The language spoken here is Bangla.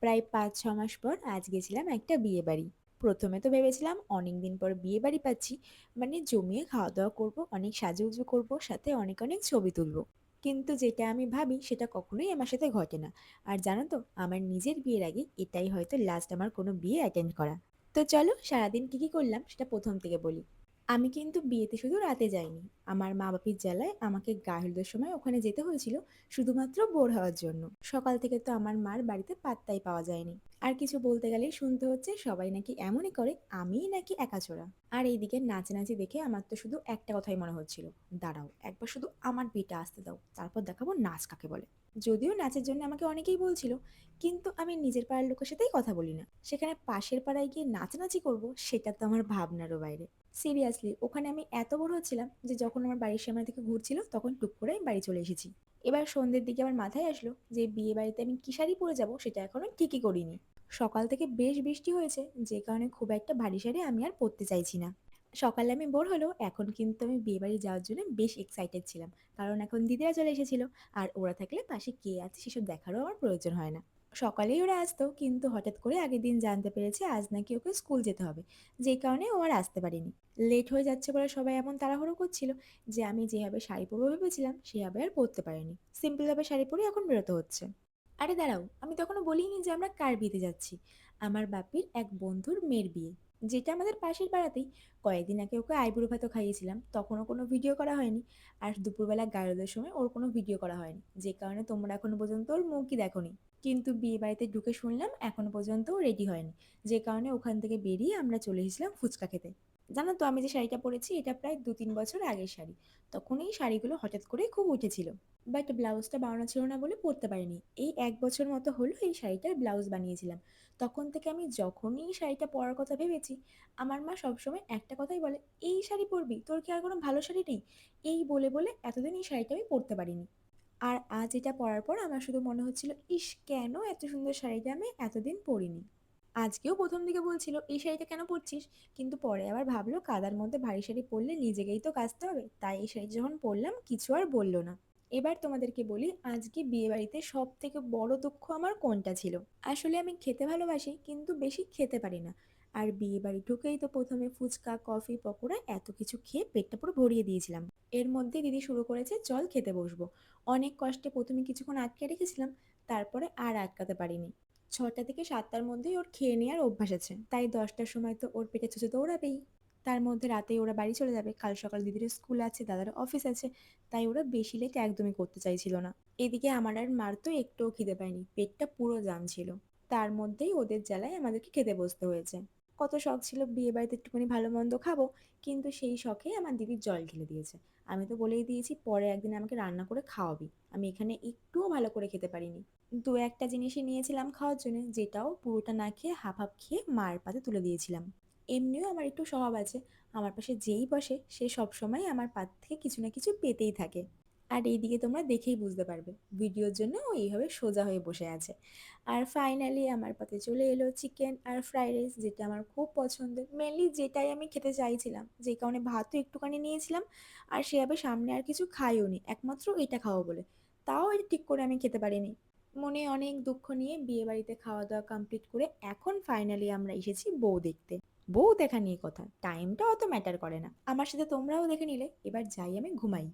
প্রায় ৫-৬ মাস পর আজ গেছিলাম একটা বিয়েবাড়ি। ১ম এ তো ভেবেছিলাম অনেকদিন পর বিয়েবাড়ি পাচ্ছি, মানে জমিয়ে খাওয়া-দাওয়া করব, অনেক সাজুগুজু করব, সাথে অনেক, অনেক ছবি তুলব। কিন্তু যেটা আমি ভাবি সেটা কখনোই আমার সাথে ঘটে না। আর জানো তো, আমার নিজের বিয়ের আগে এটাই হয়তো লাস্ট আমার কোনো বিয়ে অ্যাটেন্ড করা। তো চলো সারাদিন কি, কি করলাম সেটা ১ম থেকে বলি। আমি কিন্তু বিয়েতে শুধু রাতে যাইনি। আমার মা-বাপির জ্বালায় আমাকে গায়ে হলুদের সময় ওখানে যেতে হয়েছিল শুধুমাত্র বোর হওয়ার জন্য। সকাল থেকে তো আমার মার বাড়িতে পাত্তাই পাওয়া যায়নি। আর কিছু বলতে গেলেই শুনতে হচ্ছে সবাই নাকি এমনই করে, আমিই নাকি একাচোরা। আর এইদিকে নাচানাচি দেখে আমার তো শুধু একটা কথাই মনে হচ্ছিল, দাঁড়াও একবার শুধু আমার বিয়েটা আসতে দাও, তারপর দেখাবো নাচ কাকে বলে। যদিও নাচের জন্য আমাকে অনেকেই বলছিল, কিন্তু আমি নিজের পাড়ার লোকের সাথেই কথা বলি না, সেখানে পাশের পাড়ায় গিয়ে নাচানাচি করব সেটা তো আমার ভাবনারও বাইরে। সিরিয়াসলি ওখানে আমি এত বড় হচ্ছিলাম যে যখন আমার বাড়ির সামনে থেকে ঘুরছিল তখন টুক করে আমি বাড়ি চলে এসেছি। এবার সন্ধ্যের দিকে আমার মাথায় আসলো যে বিয়ে বাড়িতে আমি কি শাড়ি পরে যাব সেটা এখনো ঠিকই করিনি। সকাল থেকে বেশ বৃষ্টি হয়েছে, যে কারণে খুব একটা ভারী শাড়ি আমি আর পরতে চাইছি না। সকালে আমি বোর হলেও এখন কিন্তু আমি বিয়ে বাড়ি যাওয়ার জন্য বেশ এক্সাইটেড ছিলাম, কারণ এখন দিদিরা চলে এসেছিল। আর ওরা থাকলে পাশে কে আছে সেসব দেখারও আমার প্রয়োজন হয় না। সকালেই ওরা আসতো, কিন্তু হঠাৎ করে আগের দিন জানতে পেরেছে আজ নাকি ওকে স্কুল যেতে হবে, যে কারণে ও আর আসতে পারেনি। লেট হয়ে যাচ্ছে বলে সবাই এমন তাড়াহুড়ো করছিল যে আমি যেভাবে শাড়ি পরবো ভেবেছিলাম সেভাবে আর পরতে পারিনি। সিম্পলভাবে শাড়ি পরে এখন বেরোতে হচ্ছে। আরে দাঁড়াও, আমি তখনও বলিনি যে আমরা কার বিয়েতে যাচ্ছি। আমার বাপির এক বন্ধুর মেয়ের বিয়ে, যেটা আমাদের পাশের পাড়াতেই। কয়েকদিন আগে ওকে আইবুড়ো ভাতও খাইয়েছিলাম, তখনও কোনো ভিডিও করা হয়নি। আর দুপুরবেলা গারদের সময় ওর কোনো ভিডিও করা হয়নি, যে কারণে তোমরা এখনো পর্যন্ত ওর মুখই দেখোনি। কিন্তু বিয়ে বাড়িতে ঢুকে শুনলাম এখনো পর্যন্ত ও রেডি হয়নি, যে কারণে ওখান থেকে বেরিয়ে আমরা চলে এসেছিলাম ফুচকা খেতে। জানো তো, আমি যে শাড়িটা পরেছি এটা প্রায় ২-৩ বছর আগের শাড়ি। তখন এই শাড়িগুলো হঠাৎ করে খুব উঠেছিল, বাট ব্লাউজটা বানানো ছিল না বলে পরতে পারিনি। এই ১ বছর মতো হলো এই শাড়িটার ব্লাউজ বানিয়েছিলাম। তখন থেকে আমি যখনই এই শাড়িটা পরার কথা ভেবেছি, আমার মা সবসময় একটা কথাই বলে, এই শাড়ি পরবি, তোর কি আর কোনো ভালো শাড়ি নেই? এই বলে বলে এতদিন এই শাড়িটা আমি পরতে পারিনি। আর আজ এটা পরার পর আমার শুধু মনে হচ্ছিল, ইস কেন এত সুন্দর শাড়িটা আমি এতদিন পরিনি। আজকেও ১ম দিকে বলছিল, "এই শাড়িটা কেন পরছিস?" কিন্তু পরে আবার ভাবলো কাদার মধ্যে ভারী শাড়ি পরলে নিজেকেই তো কাচতে হবে। তাই এই শাড়ি যখন পরলাম কিছু আর বলল না। এবার তোমাদেরকে বলি আজকে বিয়েবাড়িতে সবথেকে বড় দুঃখ আমার কোনটা ছিল। আসলে আমি খেতে ভালোবাসি কিন্তু বেশি খেতে পারি না। আর বিয়েবাড়ি ঢুকেই তো ১ম এ ফুচকা, কফি, পকোড়া এত কিছু খেয়ে পেটটা পুরো ভরিয়ে দিয়েছিলাম। এর মধ্যে দিদি শুরু করেছে, "চল খেতে বসবো।" অনেক কষ্টে ১ম এ কিছুক্ষণ আটকে রেখেছিলাম, তারপরে আর আটকাতে পারিনি। ৬টা থেকে ৭টার মধ্যেই ওর খেয়ে নেওয়ার অভ্যাস আছে, তাই ১০টার সময় তো ওর পেটে ছুঁচো দৌড়াবেই। তার মধ্যে রাতেই ওরা বাড়ি চলে যাবে, কাল সকাল দিদির স্কুল আছে, দাদার অফিস আছে। তাই ওরা বেশি লেট একদমই করতে চাইছিল না। এদিকে আমার আর মার তো একটুও খিদে পায়নি, পেটটা পুরো জাম ছিল। তার মধ্যেই ওদের জ্বালায় আমাদেরকে খেতে বসতে হয়েছে। কত শখ ছিল বিয়ে বাড়িতে একটুখানি ভালো মন্দ খাবো, কিন্তু সেই শখে আমার দিদির জল ঢেলে দিয়েছে। আমি তো বলেই দিয়েছি পরে একদিন আমাকে রান্না করে খাওয়াবি, আমি এখানে একটুও ভালো করে খেতে পারিনি। দু একটা জিনিসই নিয়েছিলাম খাওয়ার জন্য, যেটাও পুরোটা না খেয়ে হাফ হাফ খেয়ে মার পাতে তুলে দিয়েছিলাম। এমনিও আমার একটু স্বভাব আছে, আমার পাশে যেই বসে সে সবসময় আমার পাত থেকে কিছু না কিছু পেতেই থাকে। আর এইদিকে তোমরা দেখেই বুঝতে পারবে ভিডিওর জন্য ও এইভাবে সোজা হয়ে বসে আছে। আর ফাইনালি আমার পাতে চলে এলো চিকেন আর ফ্রাইড রাইস, যেটা আমার খুব পছন্দের, মেনলি যেটাই আমি খেতে চাইছিলাম, যে কারণে ভাতও একটুখানি নিয়েছিলাম। আর সেভাবে সামনে আর কিছু খাইও নি, একমাত্র এটা খাওয়া বলে। তাও এটা ঠিক করে আমি খেতে পারিনি। মনে অনেক দুঃখ নিয়ে বিয়ে বাড়িতে খাওয়া দাওয়া কমপ্লিট করে এখন ফাইনালি আমরা এসেছি বউ দেখতে। বউ দেখা নিয়ে কথা, টাইমটা অত ম্যাটার করে না। আমার সাথে তোমরাও দেখে নিলে, এবার যাই আমি ঘুমাই।